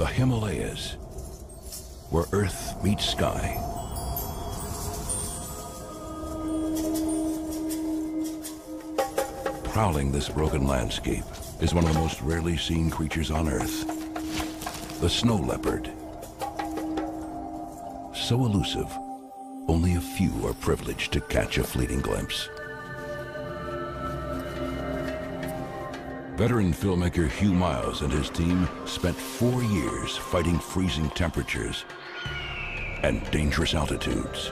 The Himalayas, where Earth meets sky. Prowling this broken landscape is one of the most rarely seen creatures on Earth, the snow leopard. So elusive, only a few are privileged to catch a fleeting glimpse. Veteran filmmaker Hugh Miles and his team spent 4 years fighting freezing temperatures and dangerous altitudes.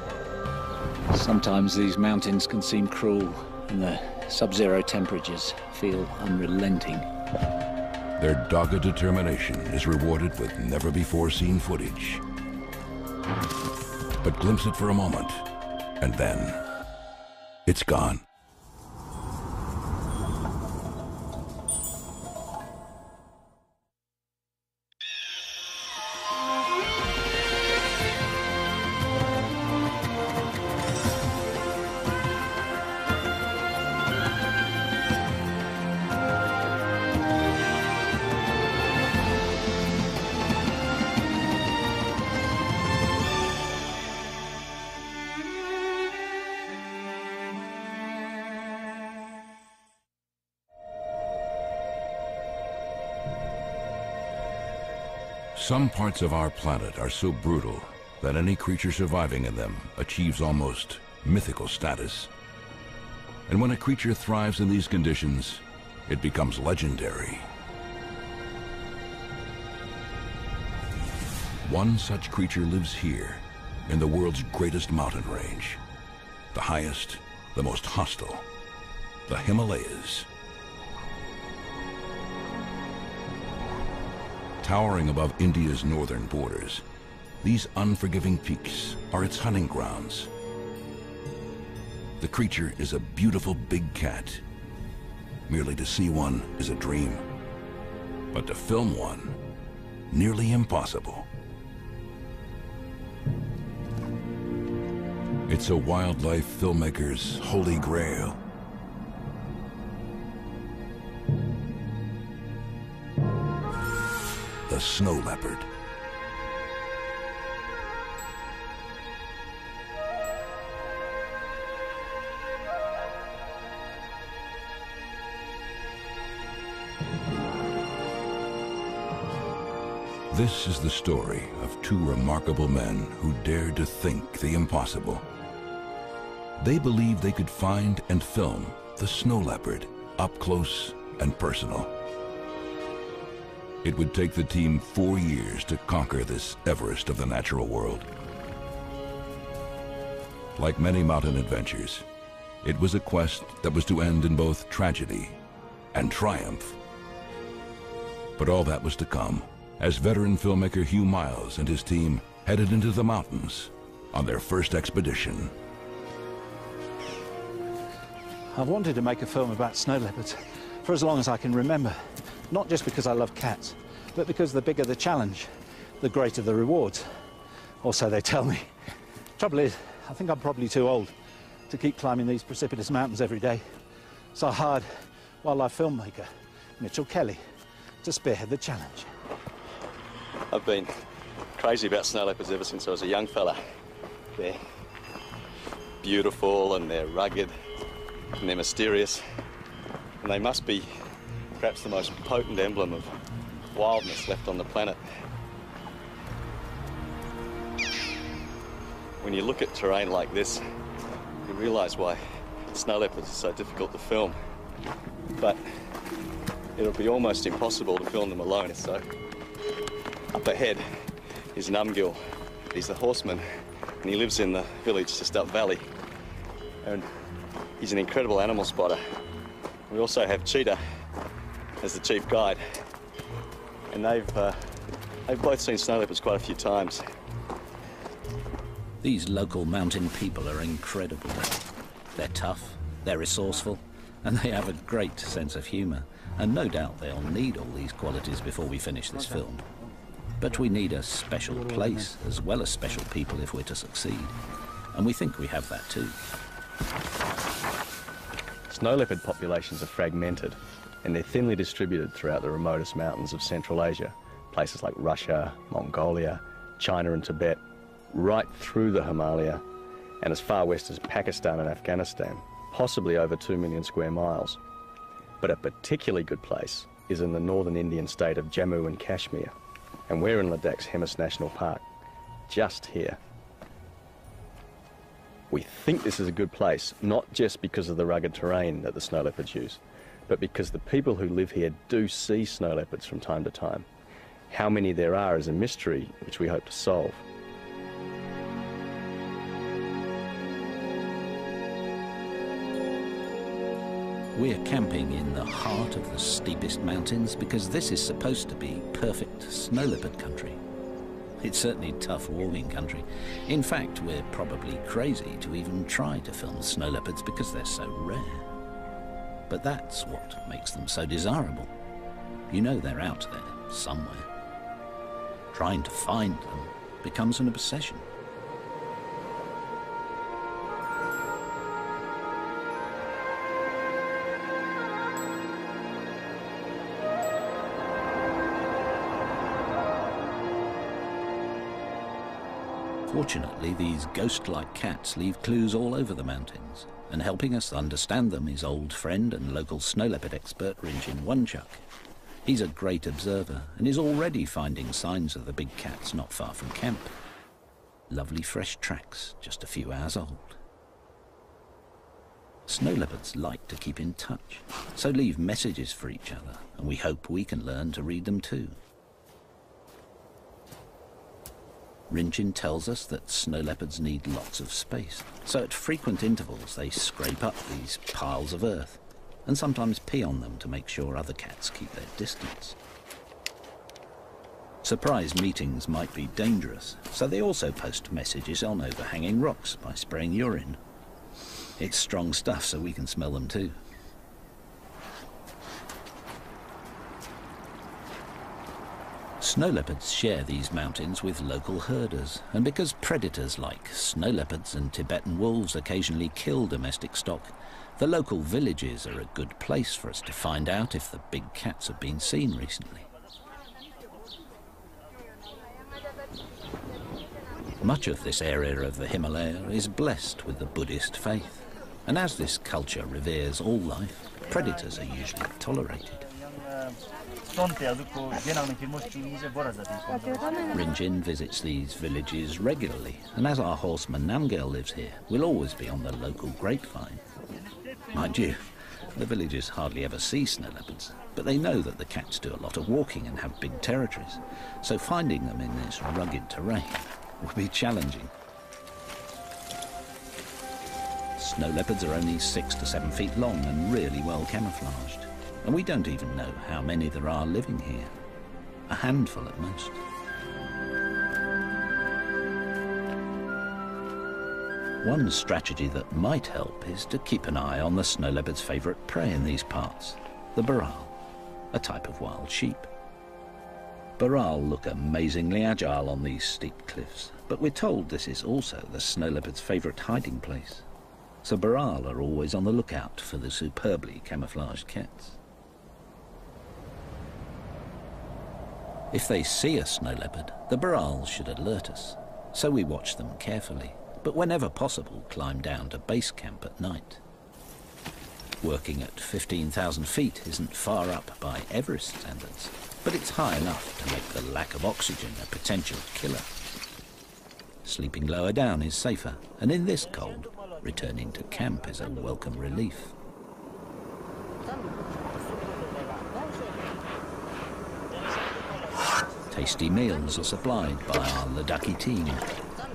Sometimes these mountains can seem cruel, and the sub-zero temperatures feel unrelenting. Their dogged determination is rewarded with never-before-seen footage. But glimpse it for a moment, and then it's gone. Some parts of our planet are so brutal that any creature surviving in them achieves almost mythical status. And when a creature thrives in these conditions, it becomes legendary. One such creature lives here, in the world's greatest mountain range. The highest, the most hostile, the Himalayas. Towering above India's northern borders, these unforgiving peaks are its hunting grounds. The creature is a beautiful big cat. Merely to see one is a dream, but to film one, nearly impossible. It's a wildlife filmmaker's holy grail. The snow leopard. This is the story of two remarkable men who dared to think the impossible. They believed they could find and film the snow leopard up close and personal. It would take the team 4 years to conquer this Everest of the natural world. Like many mountain adventures, it was a quest that was to end in both tragedy and triumph. But all that was to come as veteran filmmaker Hugh Miles and his team headed into the mountains on their first expedition. I've wanted to make a film about snow leopards for as long as I can remember. Not just because I love cats, but because the bigger the challenge, the greater the rewards. Or so they tell me. Trouble is, I think I'm probably too old to keep climbing these precipitous mountains every day. So I hired wildlife filmmaker Mitchell Kelly to spearhead the challenge. I've been crazy about snow leopards ever since I was a young fella. They're beautiful and they're rugged and they're mysterious, and they must be perhaps the most potent emblem of wildness left on the planet. When you look at terrain like this, you realise why snow leopards are so difficult to film. But it'll be almost impossible to film them alone. So up ahead is Numgill. He's the horseman, and he lives in the village just up valley. And he's an incredible animal spotter. We also have Cheetah as the chief guide, and they've both seen snow leopards quite a few times. These local mountain people are incredible. They're tough, they're resourceful, and they have a great sense of humour. And no doubt they'll need all these qualities before we finish this film. But we need a special place as well as special people if we're to succeed. And we think we have that too. Snow leopard populations are fragmented, and they're thinly distributed throughout the remotest mountains of Central Asia, places like Russia, Mongolia, China and Tibet, right through the Himalaya, and as far west as Pakistan and Afghanistan, possibly over 2 million square miles. But a particularly good place is in the northern Indian state of Jammu and Kashmir, and we're in Ladakh's Hemis National Park, just here. We think this is a good place, not just because of the rugged terrain that the snow leopards use, but because the people who live here do see snow leopards from time to time. How many there are is a mystery which we hope to solve. We're camping in the heart of the steepest mountains because this is supposed to be perfect snow leopard country. It's certainly tough walking country. In fact, we're probably crazy to even try to film snow leopards because they're so rare. But that's what makes them so desirable. You know they're out there somewhere. Trying to find them becomes an obsession. Fortunately, these ghost-like cats leave clues all over the mountains, and helping us understand them is old friend and local snow leopard expert Rinjin Wonchuk. He's a great observer and is already finding signs of the big cats not far from camp. Lovely fresh tracks, just a few hours old. Snow leopards like to keep in touch, so leave messages for each other, and we hope we can learn to read them too. Rinjin tells us that snow leopards need lots of space, so at frequent intervals they scrape up these piles of earth and sometimes pee on them to make sure other cats keep their distance. Surprise meetings might be dangerous, so they also post messages on overhanging rocks by spraying urine. It's strong stuff, so we can smell them too. Snow leopards share these mountains with local herders, and because predators like snow leopards and Tibetan wolves occasionally kill domestic stock, the local villages are a good place for us to find out if the big cats have been seen recently. Much of this area of the Himalaya is blessed with the Buddhist faith, and as this culture reveres all life, predators are usually tolerated. Rinjin visits these villages regularly, and as our horseman Namgyal lives here, we'll always be on the local grapevine. Mind you, the villagers hardly ever see snow leopards, but they know that the cats do a lot of walking and have big territories, so finding them in this rugged terrain will be challenging. Snow leopards are only 6 to 7 feet long and really well camouflaged, and we don't even know how many there are living here. A handful at most. One strategy that might help is to keep an eye on the snow leopard's favourite prey in these parts, the baral, a type of wild sheep. Baral look amazingly agile on these steep cliffs, but we're told this is also the snow leopard's favourite hiding place. So baral are always on the lookout for the superbly camouflaged cats. If they see a snow leopard, the baral should alert us, so we watch them carefully, but whenever possible climb down to base camp at night. Working at 15,000 feet isn't far up by Everest standards, but it's high enough to make the lack of oxygen a potential killer. Sleeping lower down is safer, and in this cold, returning to camp is a welcome relief. Tasty meals are supplied by our Ladakhi team,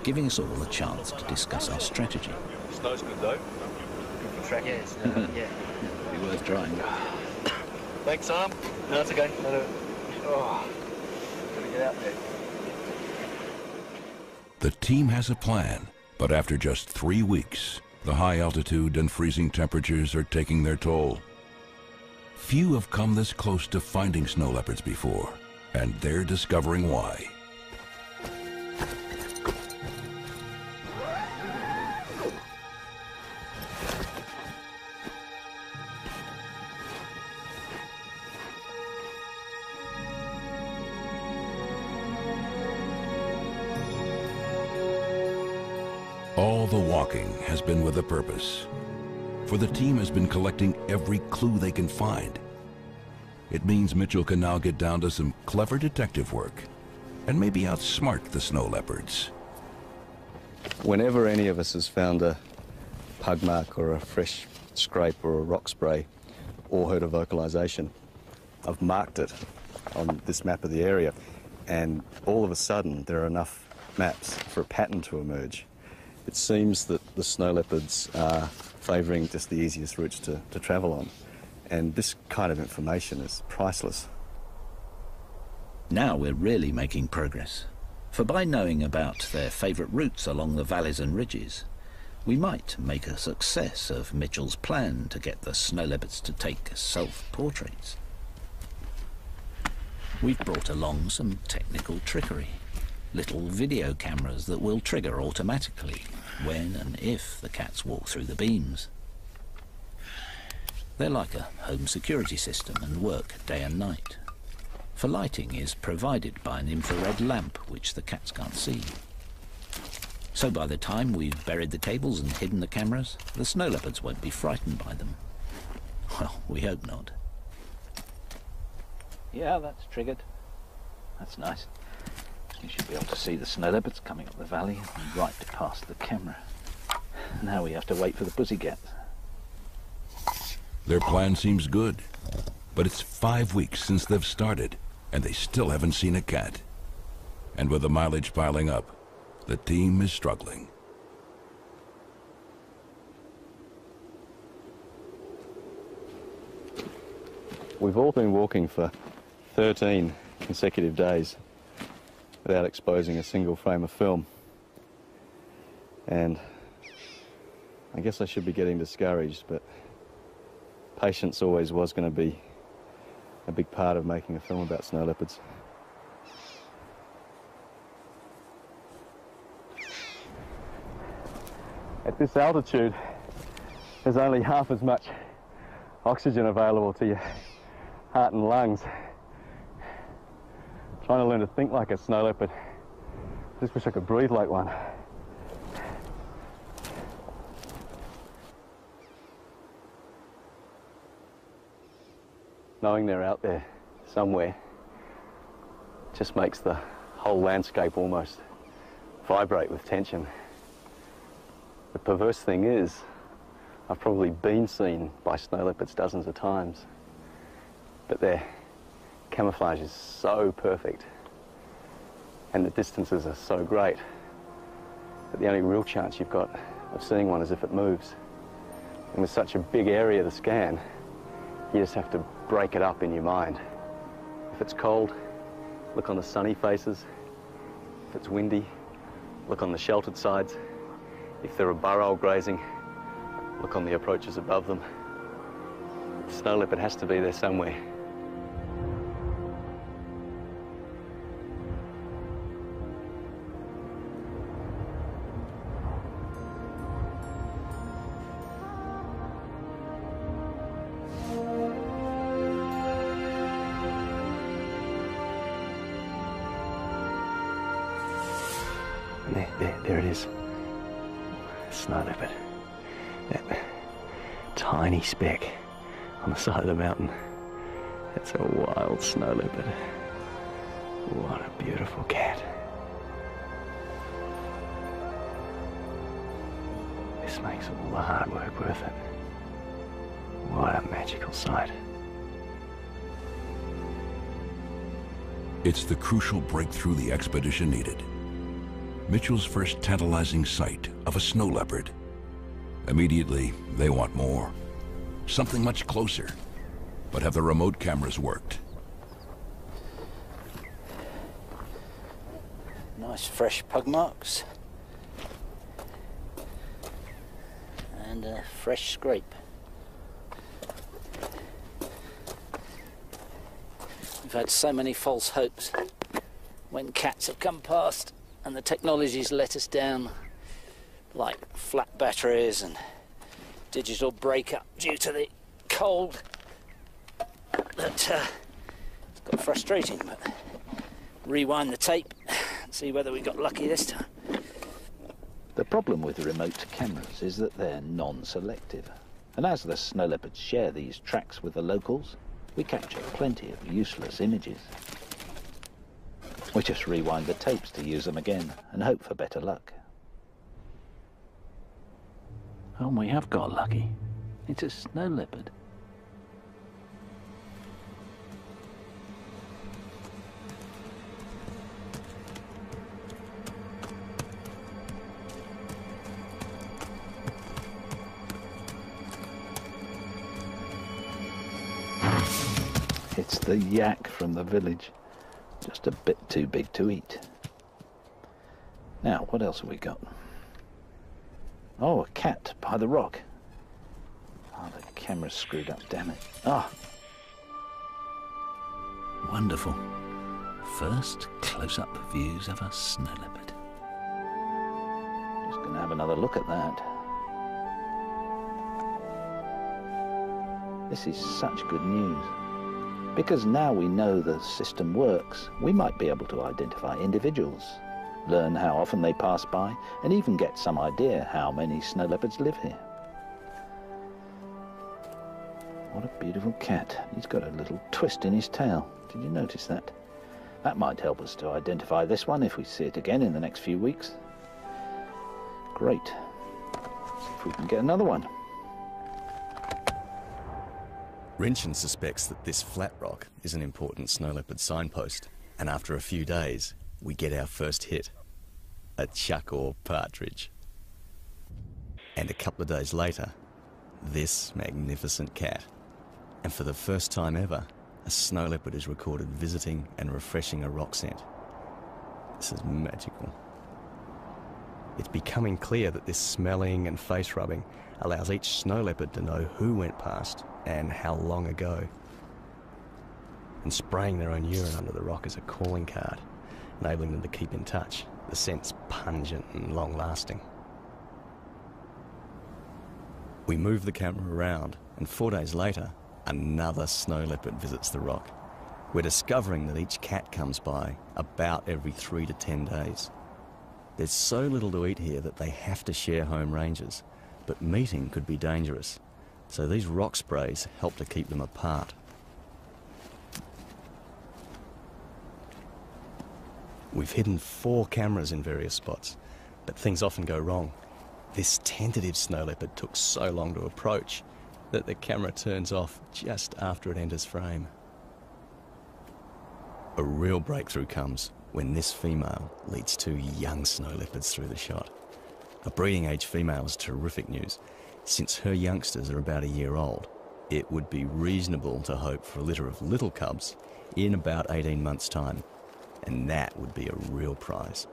giving us all a chance to discuss our strategy. Snow's good though. Good for tracking. Yeah. Be worth trying. Thanks, Sam. No, it's okay. Oh, gotta get out there. The team has a plan, but after just 3 weeks, the high altitude and freezing temperatures are taking their toll. Few have come this close to finding snow leopards before, and they're discovering why. All the walking has been with a purpose, for the team has been collecting every clue they can find. It means Mitchell can now get down to some clever detective work and maybe outsmart the snow leopards. Whenever any of us has found a pug mark or a fresh scrape or a rock spray or heard a vocalisation, I've marked it on this map of the area, and all of a sudden there are enough maps for a pattern to emerge. It seems that the snow leopards are favouring just the easiest routes to travel on, and this kind of information is priceless. Now we're really making progress, for by knowing about their favourite routes along the valleys and ridges, we might make a success of Mitchell's plan to get the snow leopards to take self-portraits. We've brought along some technical trickery. Little video cameras that will trigger automatically when and if the cats walk through the beams. They're like a home security system and work day and night. For lighting is provided by an infrared lamp which the cats can't see. So by the time we've buried the cables and hidden the cameras, the snow leopards won't be frightened by them. Well, we hope not. Yeah, that's triggered. That's nice. You should be able to see the snow leopards coming up the valley and right past the camera. Now we have to wait for the pussycats. Their plan seems good, but it's 5 weeks since they've started, and they still haven't seen a cat. And with the mileage piling up, the team is struggling. We've all been walking for 13 consecutive days without exposing a single frame of film. And I guess I should be getting discouraged, but patience always was going to be a big part of making a film about snow leopards. At this altitude, there's only half as much oxygen available to your heart and lungs. Trying to learn to think like a snow leopard. I just wish I could breathe like one. Knowing they're out there somewhere just makes the whole landscape almost vibrate with tension. The perverse thing is, I've probably been seen by snow leopards dozens of times, but their camouflage is so perfect and the distances are so great that the only real chance you've got of seeing one is if it moves. And with such a big area to scan, you just have to break it up in your mind. If it's cold, look on the sunny faces. If it's windy, look on the sheltered sides. If there are burrow grazing, look on the approaches above them. The snow leopard has to be there somewhere. There it is. Snow leopard. That tiny speck on the side of the mountain. That's a wild snow leopard. What a beautiful cat. This makes all the hard work worth it. What a magical sight. It's the crucial breakthrough the expedition needed. Mitchell's first tantalizing sight of a snow leopard. Immediately, they want more. Something much closer. But have the remote cameras worked? Nice fresh pug marks. And a fresh scrape. We've had so many false hopes when cats have come past and the technology's let us down, like flat batteries and digital breakup due to the cold. It's got frustrating, but rewind the tape and see whether we got lucky this time. The problem with remote cameras is that they're non-selective. And as the snow leopards share these tracks with the locals, we capture plenty of useless images. We just rewind the tapes to use them again and hope for better luck. Oh, we have got lucky. It's a snow leopard. It's the yak from the village. Just a bit too big to eat. Now, what else have we got? Oh, a cat by the rock. Oh, the camera's screwed up, damn it. Ah! Wonderful. First close-up views of a snow leopard. Just going to have another look at that. This is such good news. Because now we know the system works, we might be able to identify individuals, learn how often they pass by, and even get some idea how many snow leopards live here. What a beautiful cat. He's got a little twist in his tail. Did you notice that? That might help us to identify this one if we see it again in the next few weeks. Great. Let's see if we can get another one. Rynchen suspects that this flat rock is an important snow leopard signpost, and after a few days, we get our first hit, a chuck or partridge. And a couple of days later, this magnificent cat. And for the first time ever, a snow leopard is recorded visiting and refreshing a rock scent. This is magical. It's becoming clear that this smelling and face rubbing allows each snow leopard to know who went past and how long ago. And spraying their own urine under the rock is a calling card, enabling them to keep in touch. The scent's pungent and long-lasting. We move the camera around, and 4 days later, another snow leopard visits the rock. We're discovering that each cat comes by about every 3 to 10 days. There's so little to eat here that they have to share home ranges, but meeting could be dangerous, so these rock sprays help to keep them apart. We've hidden 4 cameras in various spots, but things often go wrong. This tentative snow leopard took so long to approach that the camera turns off just after it enters frame. A real breakthrough comes when this female leads 2 young snow leopards through the shot. A breeding age female is terrific news. Since her youngsters are about a year old, it would be reasonable to hope for a litter of little cubs in about 18 months' time, and that would be a real prize.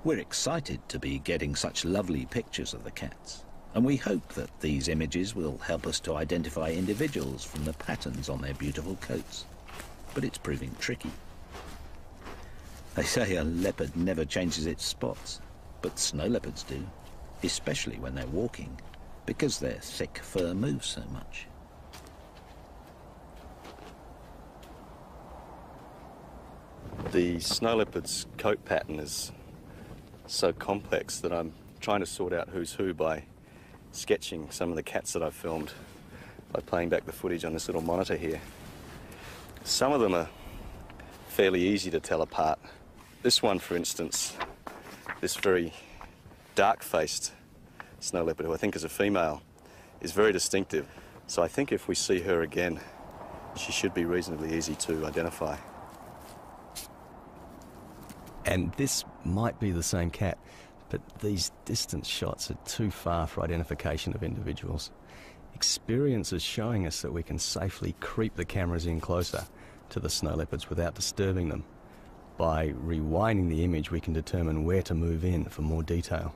We're excited to be getting such lovely pictures of the cats, and we hope that these images will help us to identify individuals from the patterns on their beautiful coats. But it's proving tricky. They say a leopard never changes its spots, but snow leopards do, especially when they're walking, because their thick fur moves so much. The snow leopard's coat pattern is so complex that I'm trying to sort out who's who by sketching some of the cats that I've filmed by playing back the footage on this little monitor here. Some of them are fairly easy to tell apart. This one, for instance, this very dark-faced snow leopard, who I think is a female, is very distinctive. So I think if we see her again, she should be reasonably easy to identify. And this might be the same cat, but these distance shots are too far for identification of individuals. Experience is showing us that we can safely creep the cameras in closer to the snow leopards without disturbing them. By rewinding the image, we can determine where to move in for more detail.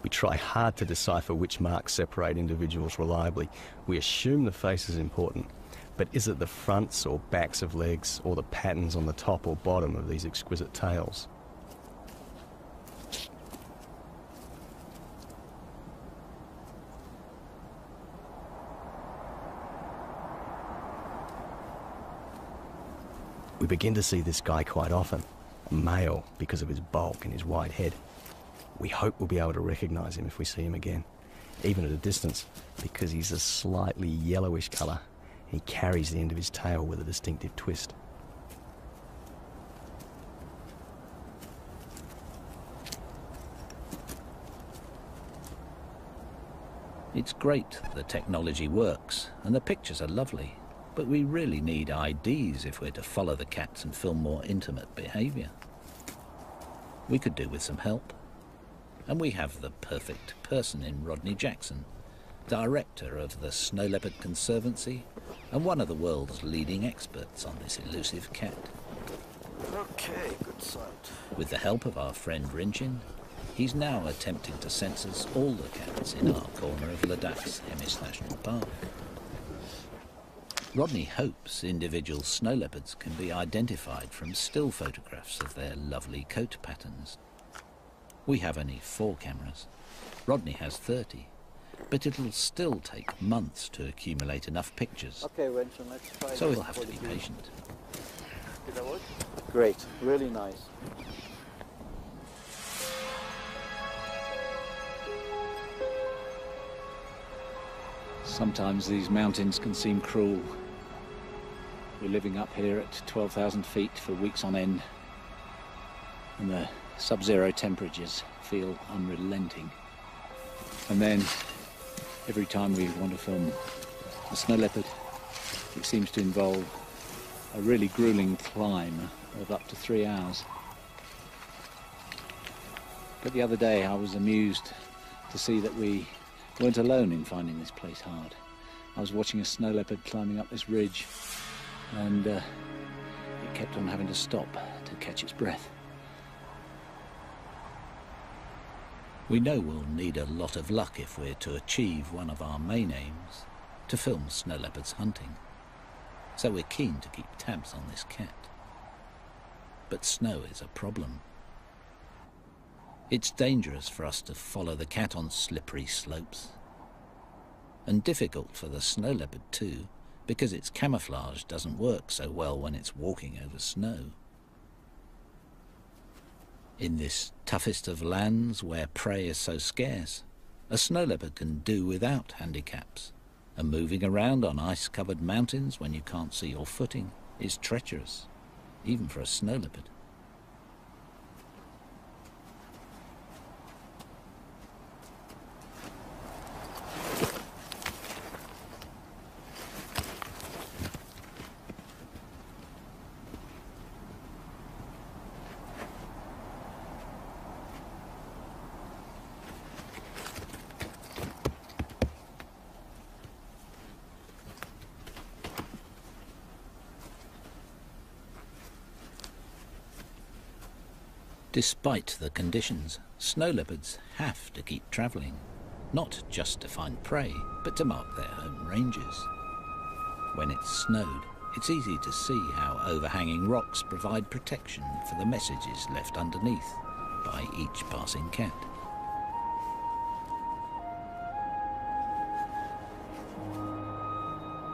We try hard to decipher which marks separate individuals reliably. We assume the face is important, but is it the fronts or backs of legs or the patterns on the top or bottom of these exquisite tails? We begin to see this guy quite often, a male because of his bulk and his wide head. We hope we'll be able to recognise him if we see him again, even at a distance, because he's a slightly yellowish colour. He carries the end of his tail with a distinctive twist. It's great the technology works, and the pictures are lovely, but we really need IDs if we're to follow the cats and film more intimate behaviour. We could do with some help. And we have the perfect person in Rodney Jackson, director of the Snow Leopard Conservancy and one of the world's leading experts on this elusive cat. Okay, good sight. With the help of our friend Rinchin, he's now attempting to census all the cats in our corner of Ladak's Hemis National Park. Rodney hopes individual snow leopards can be identified from still photographs of their lovely coat patterns. We have only 4 cameras. Rodney has 30. But it'll still take months to accumulate enough pictures. Okay, Renton, let's try. So we'll have to be patient. Did that work? Great, really nice. Sometimes these mountains can seem cruel. We're living up here at 12,000 feet for weeks on end, and the sub-zero temperatures feel unrelenting. And then, every time we want to film a snow leopard, it seems to involve a really grueling climb of up to 3 hours. But the other day I was amused to see that we weren't alone in finding this place hard. I was watching a snow leopard climbing up this ridge, and it kept on having to stop to catch its breath. We know we'll need a lot of luck if we're to achieve one of our main aims, to film snow leopards hunting. So we're keen to keep tabs on this cat. But snow is a problem. It's dangerous for us to follow the cat on slippery slopes. And difficult for the snow leopard too, because its camouflage doesn't work so well when it's walking over snow. In this toughest of lands where prey is so scarce, a snow leopard can do without handicaps, and moving around on ice-covered mountains when you can't see your footing is treacherous, even for a snow leopard. Despite the conditions, snow leopards have to keep travelling, not just to find prey, but to mark their home ranges. When it's snowed, it's easy to see how overhanging rocks provide protection for the messages left underneath by each passing cat.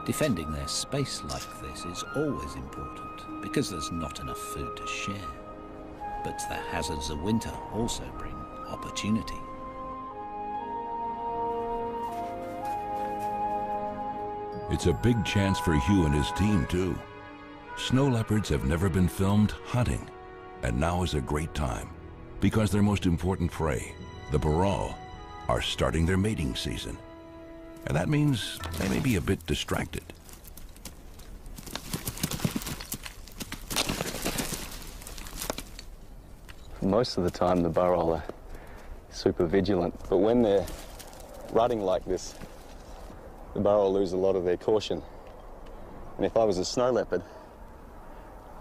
Defending their space like this is always important because there's not enough food to share. But the hazards of winter also bring opportunity. It's a big chance for Hugh and his team, too. Snow leopards have never been filmed hunting, and now is a great time because their most important prey, the Burrell, are starting their mating season. And that means they may be a bit distracted. Most of the time the Burrell are super vigilant, but when they're rutting like this, the Burrell lose a lot of their caution. And if I was a snow leopard,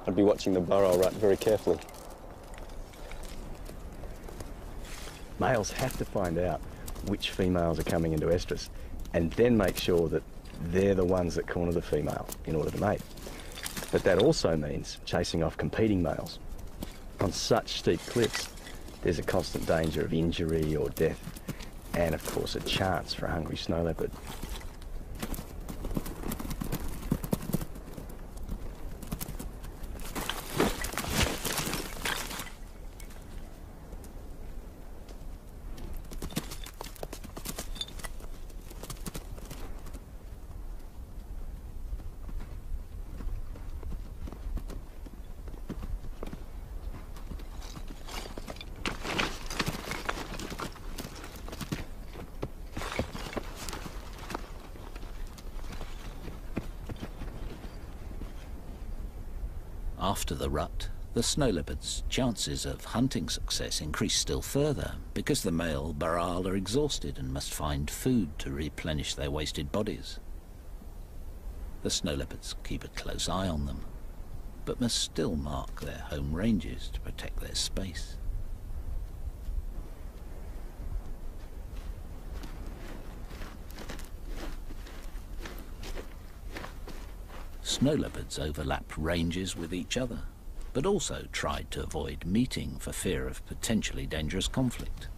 I'd be watching the Burrell rut very carefully. Males have to find out which females are coming into estrus and then make sure that they're the ones that corner the female in order to mate. But that also means chasing off competing males. On such steep cliffs, there's a constant danger of injury or death, and of course a chance for a hungry snow leopard. After the rut, the snow leopard's chances of hunting success increase still further because the male Baral are exhausted and must find food to replenish their wasted bodies. The snow leopards keep a close eye on them, but must still mark their home ranges to protect their space. Snow leopards overlap ranges with each other, but also tried to avoid meeting for fear of potentially dangerous conflict.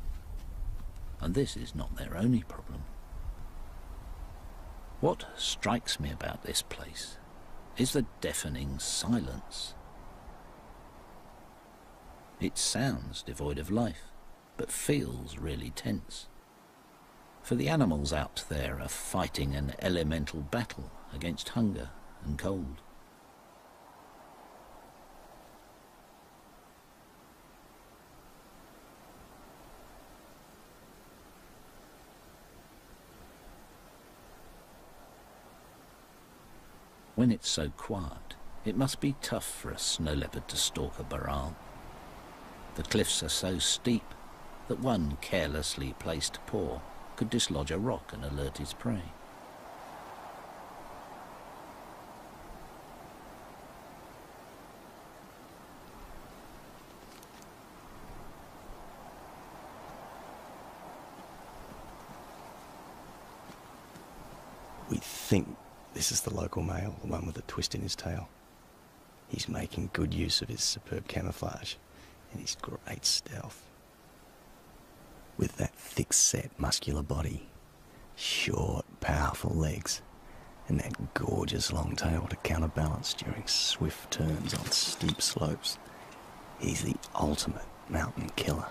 And this is not their only problem. What strikes me about this place is the deafening silence. It sounds devoid of life, but feels really tense. For the animals out there are fighting an elemental battle against hunger and cold. When it's so quiet, it must be tough for a snow leopard to stalk a Baral. The cliffs are so steep that one carelessly placed paw could dislodge a rock and alert his prey. We think this is the local male, the one with the twist in his tail. He's making good use of his superb camouflage and his great stealth. With that thick-set, muscular body, short, powerful legs, and that gorgeous long tail to counterbalance during swift turns on steep slopes, he's the ultimate mountain killer.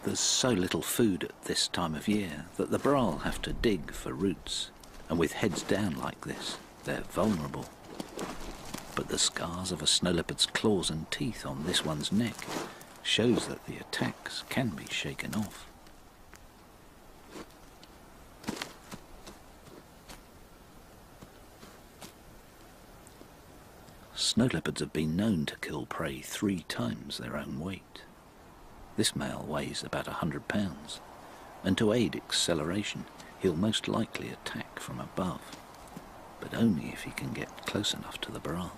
There's so little food at this time of year that the Baral have to dig for roots, and with heads down like this, they're vulnerable. But the scars of a snow leopard's claws and teeth on this one's neck shows that the attacks can be shaken off. Snow leopards have been known to kill prey 3 times their own weight. This male weighs about 100 pounds, and to aid acceleration, he'll most likely attack from above, but only if he can get close enough to the Baral.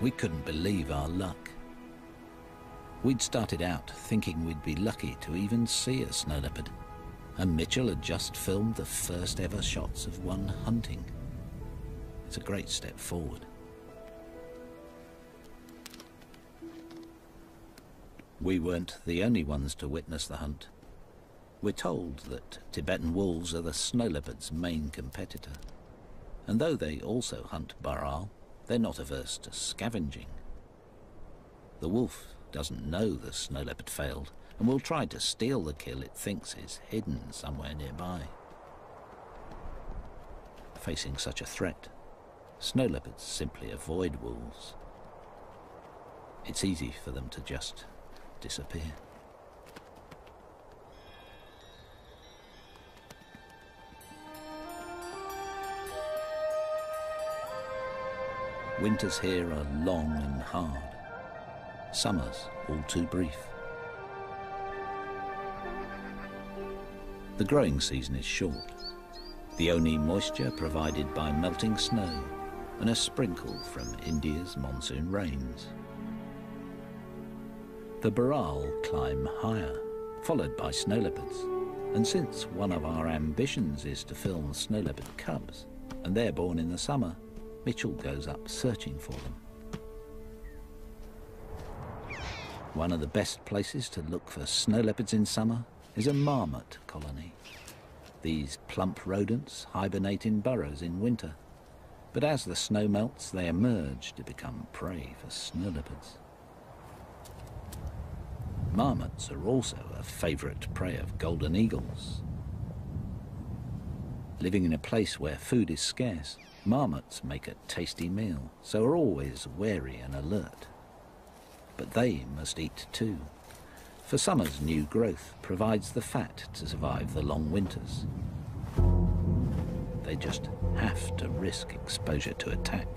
We couldn't believe our luck. We'd started out thinking we'd be lucky to even see a snow leopard, and Mitchell had just filmed the first ever shots of one hunting. It's a great step forward. We weren't the only ones to witness the hunt. We're told that Tibetan wolves are the snow leopard's main competitor, and though they also hunt Baral, they're not averse to scavenging. The wolf doesn't know the snow leopard failed and will try to steal the kill it thinks is hidden somewhere nearby. Facing such a threat, snow leopards simply avoid wolves. It's easy for them to just disappear. Winters here are long and hard. Summers all too brief. The growing season is short. The only moisture provided by melting snow and a sprinkle from India's monsoon rains. The Baral climb higher, followed by snow leopards, And since one of our ambitions is to film snow leopard cubs, and they're born in the summer, Mitchell goes up searching for them. One of the best places to look for snow leopards in summer is a marmot colony. These plump rodents hibernate in burrows in winter, but as the snow melts, they emerge to become prey for snow leopards. Marmots are also a favourite prey of golden eagles. Living in a place where food is scarce, marmots make a tasty meal, so are always wary and alert. But they must eat too, for summer's new growth provides the fat to survive the long winters. They just have to risk exposure to attack.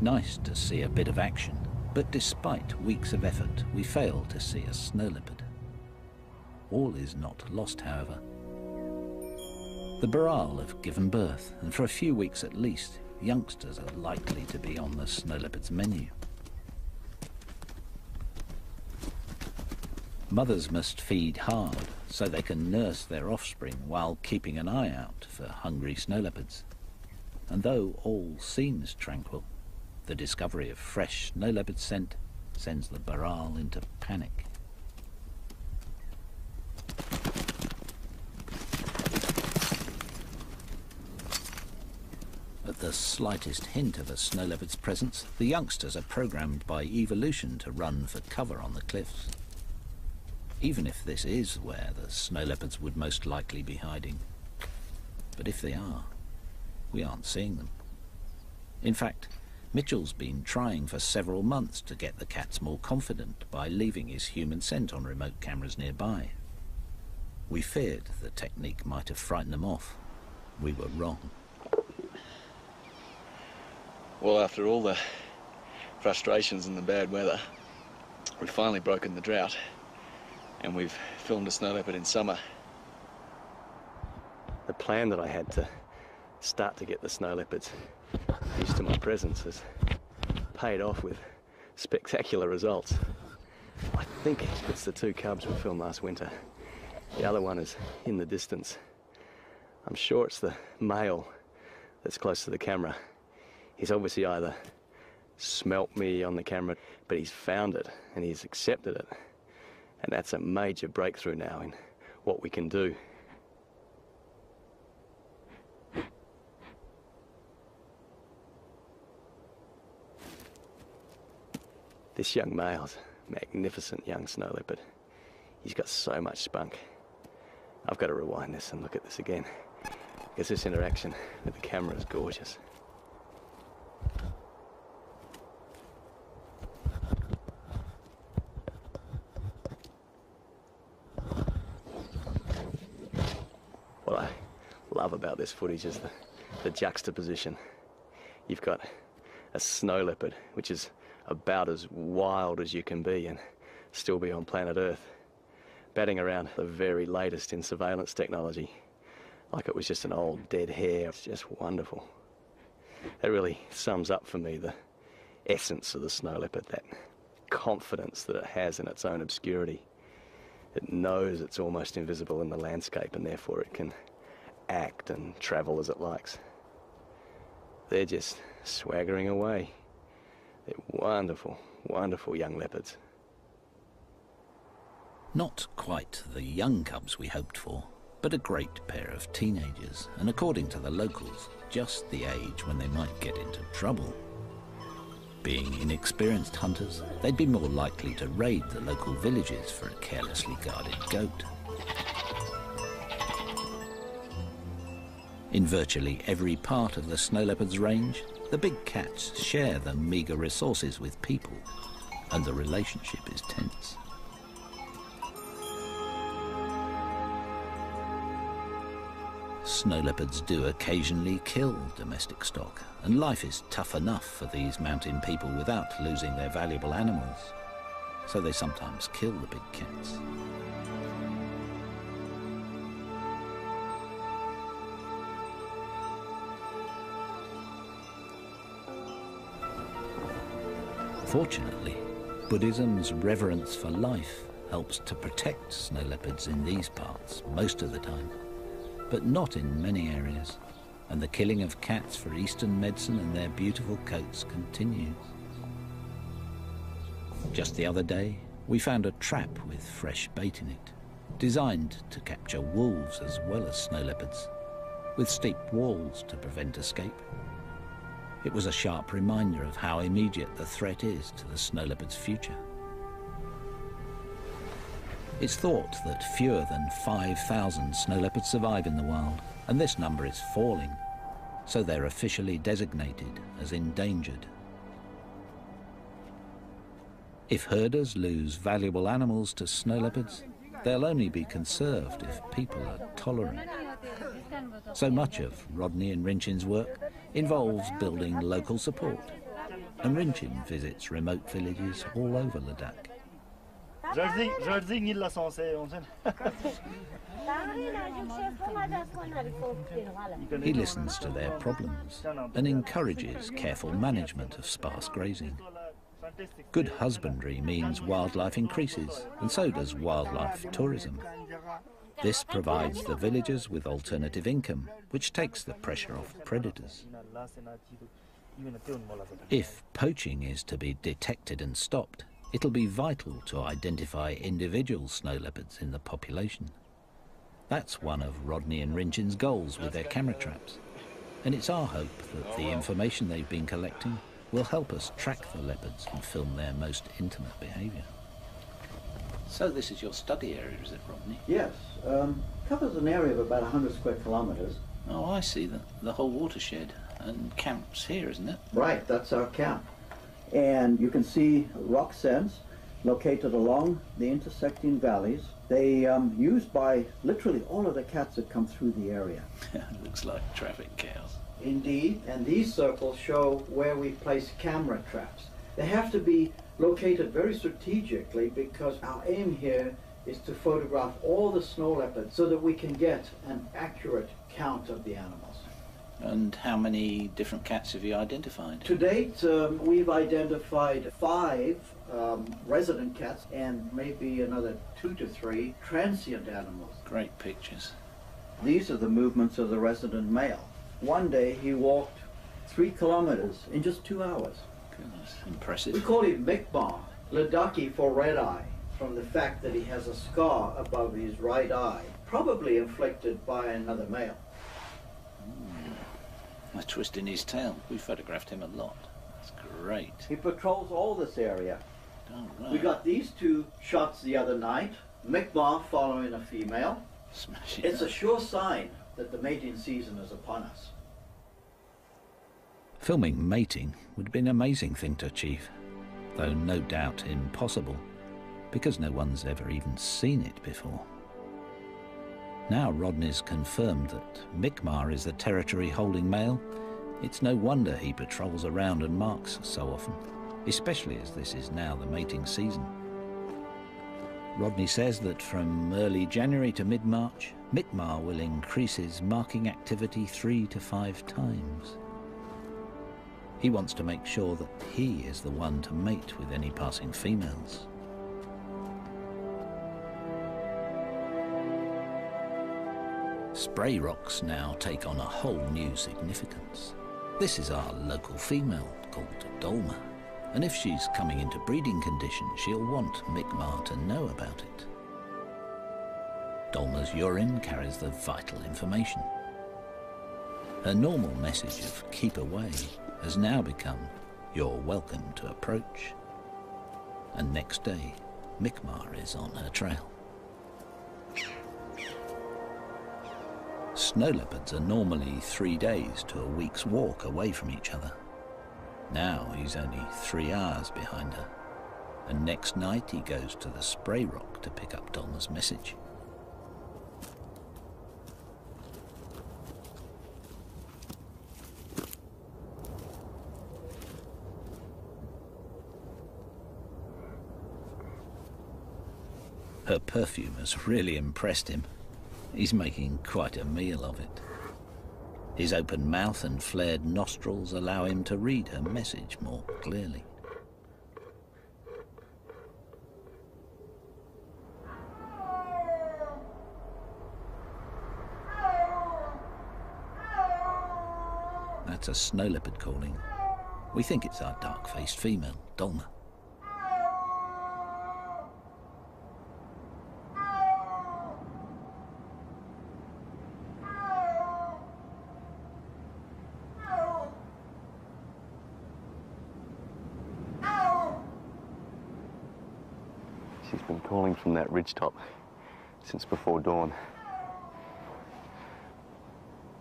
Nice to see a bit of action, but despite weeks of effort, we fail to see a snow leopard. All is not lost, however. The Baral have given birth, and for a few weeks at least, youngsters are likely to be on the snow leopard's menu. Mothers must feed hard so they can nurse their offspring while keeping an eye out for hungry snow leopards. And though all seems tranquil, the discovery of fresh snow leopard scent sends the Baral into panic. At the slightest hint of a snow leopard's presence, the youngsters are programmed by evolution to run for cover on the cliffs. Even if this is where the snow leopards would most likely be hiding. But if they are, we aren't seeing them. In fact, Mitchell's been trying for several months to get the cats more confident by leaving his human scent on remote cameras nearby. We feared the technique might have frightened them off. We were wrong. Well, after all the frustrations and the bad weather, we've finally broken the drought, and we've filmed a snow leopard in summer. The plan that I had to start to get the snow leopards used to my presence has paid off with spectacular results. I think it's the two cubs we filmed last winter. The other one is in the distance. I'm sure it's the male that's close to the camera. He's obviously either smelt me on the camera, but he's found it and he's accepted it. And that's a major breakthrough now in what we can do. This young male's a magnificent young snow leopard. He's got so much spunk. I've got to rewind this and look at this again, because this interaction with the camera is gorgeous. What I love about this footage is the juxtaposition. You've got a snow leopard, which is about as wild as you can be and still be on planet Earth, batting around the very latest in surveillance technology, like it was just an old dead hare. It's just wonderful. That really sums up for me the essence of the snow leopard, that confidence that it has in its own obscurity. It knows it's almost invisible in the landscape, and therefore it can act and travel as it likes. They're just swaggering away. They're wonderful, wonderful young leopards. Not quite the young cubs we hoped for, but a great pair of teenagers, and according to the locals, just the age when they might get into trouble. Being inexperienced hunters, they'd be more likely to raid the local villages for a carelessly guarded goat. In virtually every part of the snow leopard's range, the big cats share the meagre resources with people, and the relationship is tense. Snow leopards do occasionally kill domestic stock, and life is tough enough for these mountain people without losing their valuable animals. So they sometimes kill the big cats. Fortunately, Buddhism's reverence for life helps to protect snow leopards in these parts most of the time, but not in many areas, and the killing of cats for Eastern medicine and their beautiful coats continues. Just the other day, we found a trap with fresh bait in it, designed to capture wolves as well as snow leopards, with steep walls to prevent escape. It was a sharp reminder of how immediate the threat is to the snow leopard's future. It's thought that fewer than 5,000 snow leopards survive in the wild, and this number is falling, so they're officially designated as endangered. If herders lose valuable animals to snow leopards, they'll only be conserved if people are tolerant. So much of Rodney and Rinchin's work involves building local support, and Rinchin visits remote villages all over Ladakh. He listens to their problems and encourages careful management of sparse grazing. Good husbandry means wildlife increases, and so does wildlife tourism. This provides the villagers with alternative income, which takes the pressure off predators. If poaching is to be detected and stopped, it'll be vital to identify individual snow leopards in the population. That's one of Rodney and Rinchin's goals with their camera traps, and it's our hope that the information they've been collecting will help us track the leopards and film their most intimate behaviour. So this is your study area, is it, Rodney? Yes. Covers an area of about 100 square kilometres. Oh, I see. The whole watershed. And camp's here, isn't it? Right, that's our camp. And you can see rock sends located along the intersecting valleys. They used by literally all of the cats that come through the area. Looks like traffic chaos. Indeed, and these circles show where we place camera traps. They have to be located very strategically because our aim here is to photograph all the snow leopards so that we can get an accurate count of the animals. And how many different cats have you identified? To date, we've identified 5 resident cats and maybe another 2 to 3 transient animals. Great pictures. These are the movements of the resident male. One day he walked 3 kilometers in just 2 hours. Goodness, impressive. We call him Mi'kmaq, Ladakhi for red eye, from the fact that he has a scar above his right eye, probably inflicted by another male. A twist in his tail. We photographed him a lot. That's great. He patrols all this area. Oh, right. We got these 2 shots the other night, Mi'kmaq following a female. Smashing. It's a sure sign that the mating season is upon us. Filming mating would be an amazing thing to achieve, though no doubt impossible, because no one's ever even seen it before. Now Rodney's confirmed that Mi'kmaq is the territory-holding male. It's no wonder he patrols around and marks so often, especially as this is now the mating season. Rodney says that from early January to mid-March, Mi'kmaq will increase his marking activity 3 to 5 times. He wants to make sure that he is the one to mate with any passing females. Spray rocks now take on a whole new significance. This is our local female called Dolma, and if she's coming into breeding condition, she'll want Mi'kmaq to know about it. Dolma's urine carries the vital information. Her normal message of keep away has now become you're welcome to approach. And next day, Mi'kmaq is on her trail. Snow leopards are normally 3 days to a week's walk away from each other. Now he's only 3 hours behind her, and next night he goes to the spray rock to pick up Dolma's message. Her perfume has really impressed him. He's making quite a meal of it. His open mouth and flared nostrils allow him to read her message more clearly. That's a snow leopard calling. We think it's our dark-faced female, Dolma. She's been calling from that ridgetop since before dawn.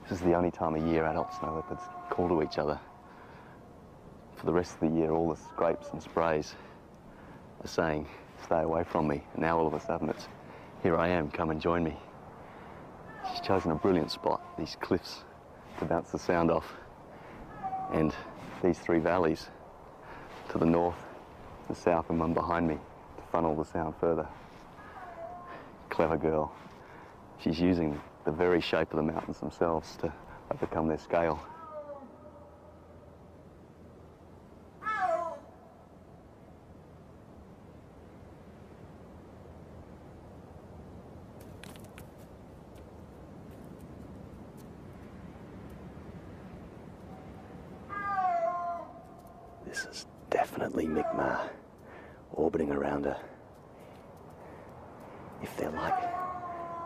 This is the only time of year adult snow leopards call to each other. For the rest of the year, all the scrapes and sprays are saying, stay away from me. And now all of a sudden it's, here I am, come and join me. She's chosen a brilliant spot, these cliffs, to bounce the sound off. And these three valleys to the north, the south, and one behind me to funnel the sound further. Clever girl. She's using the very shape of the mountains themselves to overcome their scale. This is definitely Mi'kmaq orbiting around her. If they're like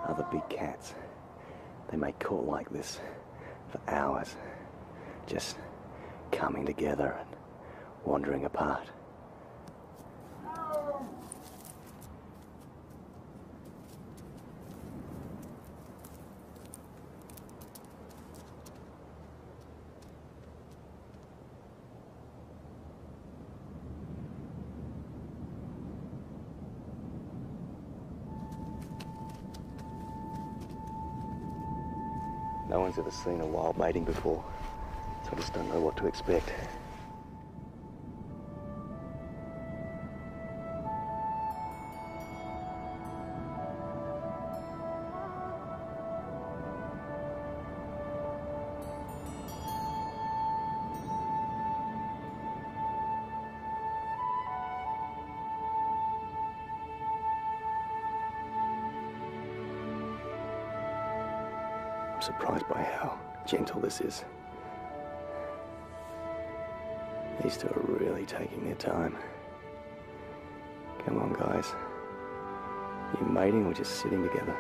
other big cats, they may call like this for hours, just coming together and wandering apart. No one's ever seen a wild mating before, so I just don't know what to expect. I'm surprised by how gentle this is. These two are really taking their time. Come on, guys. You mating or just sitting together?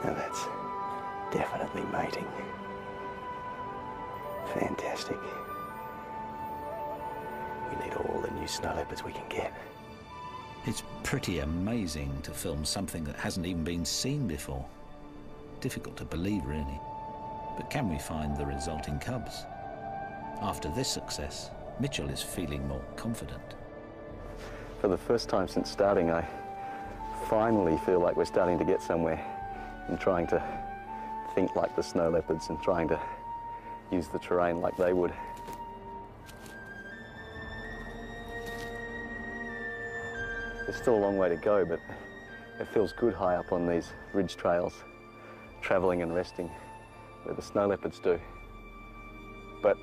Now that's definitely mating. Fantastic. We need all the new snow leopards we can get. It's pretty amazing to film something that hasn't even been seen before. Difficult to believe, really. But can we find the resulting cubs? After this success, Mitchell is feeling more confident. For the first time since starting, I finally feel like we're starting to get somewhere in trying to think like the snow leopards and trying to use the terrain like they would. There's still a long way to go, but it feels good high up on these ridge trails, travelling and resting where the snow leopards do. But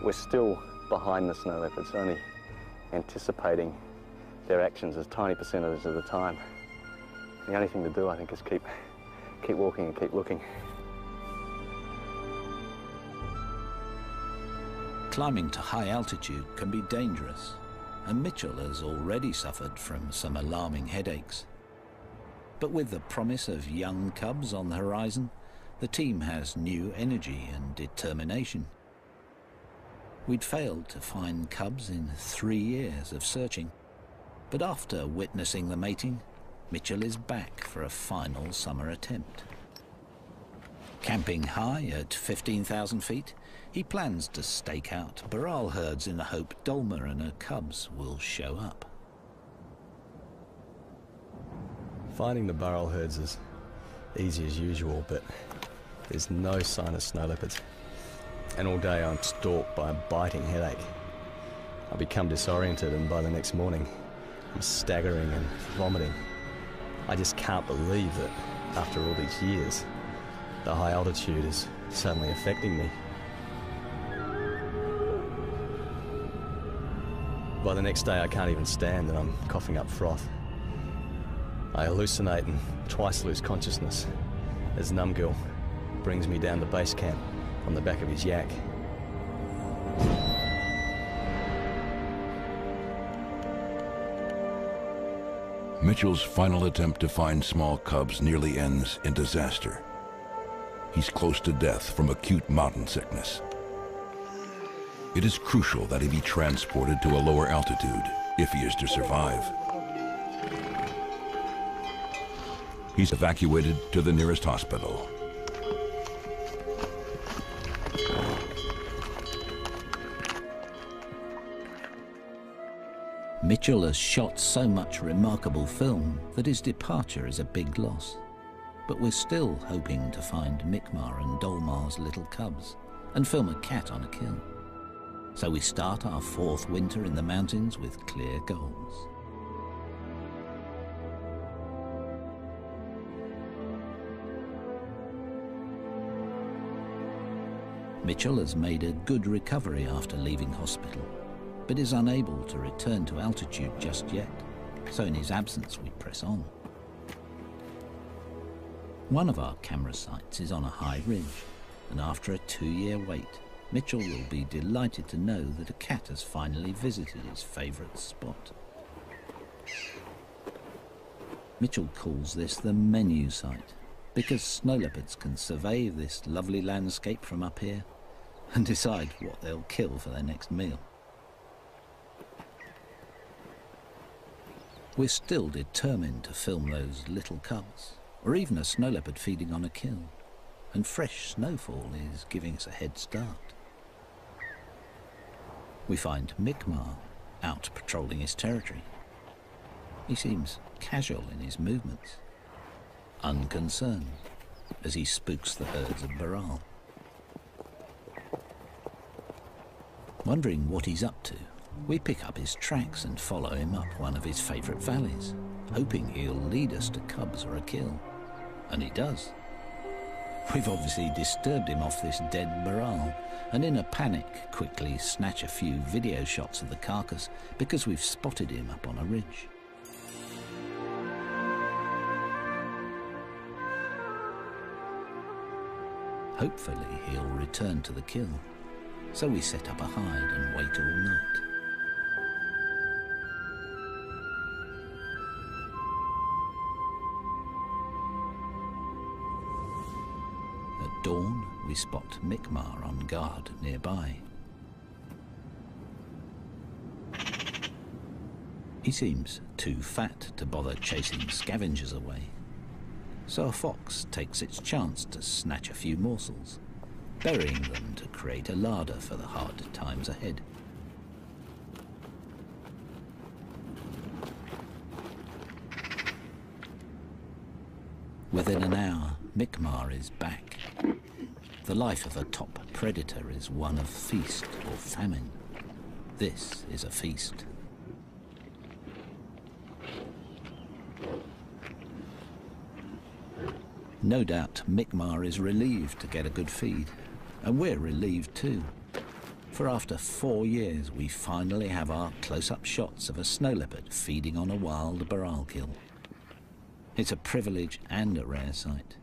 we're still behind the snow leopards, only anticipating their actions as tiny percentages of the time. The only thing to do, I think, is keep walking and keep looking. Climbing to high altitude can be dangerous, and Mitchell has already suffered from some alarming headaches. But with the promise of young cubs on the horizon, the team has new energy and determination. We'd failed to find cubs in 3 years of searching, but after witnessing the mating, Mitchell is back for a final summer attempt. Camping high at 15,000 feet, he plans to stake out Baral herds in the hope Dolma and her cubs will show up. Finding the burrell herds is easy as usual, but there's no sign of snow leopards. And all day I'm stalked by a biting headache. I become disoriented, and by the next morning I'm staggering and vomiting. I just can't believe that after all these years, the high altitude is suddenly affecting me. By the next day I can't even stand and I'm coughing up froth. I hallucinate and twice lose consciousness as Numgill brings me down to base camp on the back of his yak. Mitchell's final attempt to find small cubs nearly ends in disaster. He's close to death from acute mountain sickness. It is crucial that he be transported to a lower altitude if he is to survive. He's evacuated to the nearest hospital. Mitchell has shot so much remarkable film that his departure is a big loss. But we're still hoping to find Mi'kmaq and Dolmar's little cubs and film a cat on a kill. So we start our 4th winter in the mountains with clear goals. Mitchell has made a good recovery after leaving hospital, but is unable to return to altitude just yet, so in his absence we press on. One of our camera sites is on a high ridge, and after a 2-year wait, Mitchell will be delighted to know that a cat has finally visited his favourite spot. Mitchell calls this the menu site, because snow leopards can survey this lovely landscape from up here and decide what they'll kill for their next meal. We're still determined to film those little cubs, or even a snow leopard feeding on a kill, and fresh snowfall is giving us a head start. We find Mi'kmaq out patrolling his territory. He seems casual in his movements, unconcerned as he spooks the herds of Burrell. Wondering what he's up to, we pick up his tracks and follow him up one of his favourite valleys, hoping he'll lead us to cubs or a kill. And he does. We've obviously disturbed him off this dead Burrell, and in a panic quickly snatch a few video shots of the carcass because we've spotted him up on a ridge. Hopefully he'll return to the kill, so we set up a hide and wait all night. At dawn, we spot Mi'kmaq on guard nearby. He seems too fat to bother chasing scavengers away, so a fox takes its chance to snatch a few morsels, burying them to create a larder for the hard times ahead. Within an hour, Mi'kmaq is back. The life of a top predator is one of feast or famine. This is a feast. No doubt Mi'kmaq is relieved to get a good feed, and we're relieved too. For after 4 years, we finally have our close-up shots of a snow leopard feeding on a wild Burrell kill. It's a privilege and a rare sight.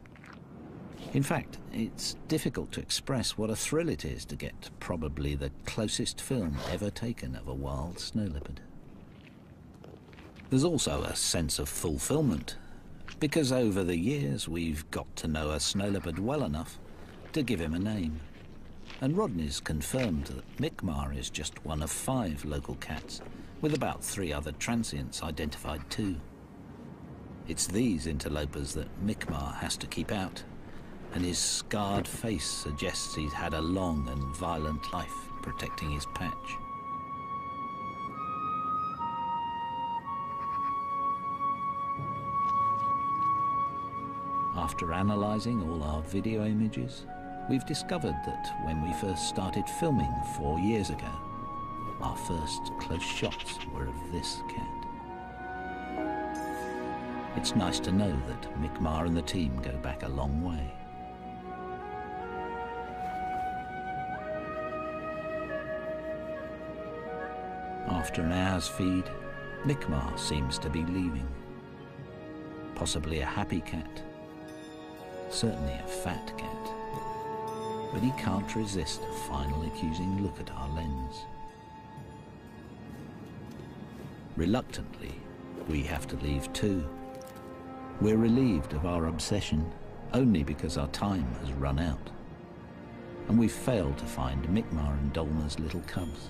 In fact, it's difficult to express what a thrill it is to get probably the closest film ever taken of a wild snow leopard. There's also a sense of fulfillment, because over the years we've got to know a snow leopard well enough to give him a name. And Rodney's confirmed that Mi'kmaq is just one of 5 local cats, with about 3 other transients identified too. It's these interlopers that Mi'kmaq has to keep out, and his scarred face suggests he's had a long and violent life protecting his patch. After analysing all our video images, we've discovered that when we first started filming 4 years ago, our first close shots were of this cat. It's nice to know that Mick Marr and the team go back a long way. After an hour's feed, Mick Marr seems to be leaving. Possibly a happy cat, certainly a fat cat, but he can't resist a final accusing look at our lens. Reluctantly, we have to leave too. We're relieved of our obsession only because our time has run out, and we've failed to find Mick Marr and Dolma's little cubs.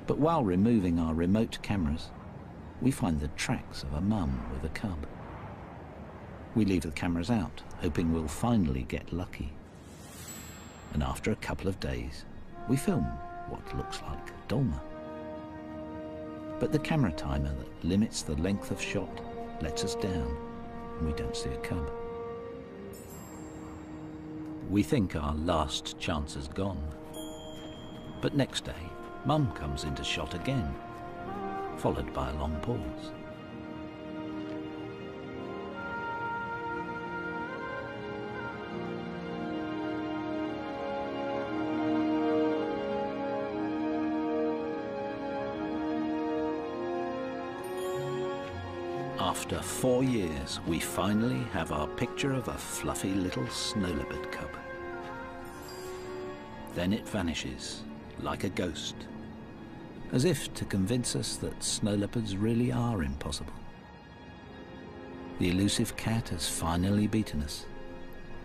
But while removing our remote cameras, we find the tracks of a mum with a cub. We leave the cameras out, hoping we'll finally get lucky. And after a couple of days, we film what looks like Dolma. But the camera timer that limits the length of shot lets us down, and we don't see a cub. We think our last chance is gone. But next day, Mum comes into shot again, followed by a long pause. After 4 years, we finally have our picture of a fluffy little snow leopard cub. Then it vanishes like a ghost, as if to convince us that snow leopards really are impossible. The elusive cat has finally beaten us,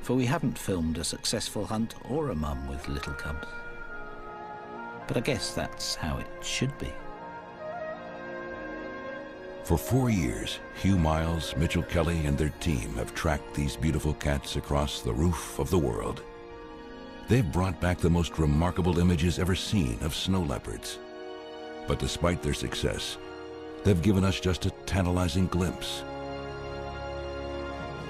for we haven't filmed a successful hunt or a mum with little cubs. But I guess that's how it should be. For 4 years, Hugh Miles, Mitchell Kelly, and their team have tracked these beautiful cats across the roof of the world. They've brought back the most remarkable images ever seen of snow leopards. But despite their success, they've given us just a tantalizing glimpse.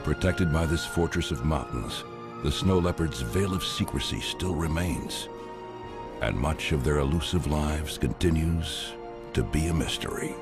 Protected by this fortress of mountains, the snow leopard's veil of secrecy still remains, and much of their elusive lives continues to be a mystery.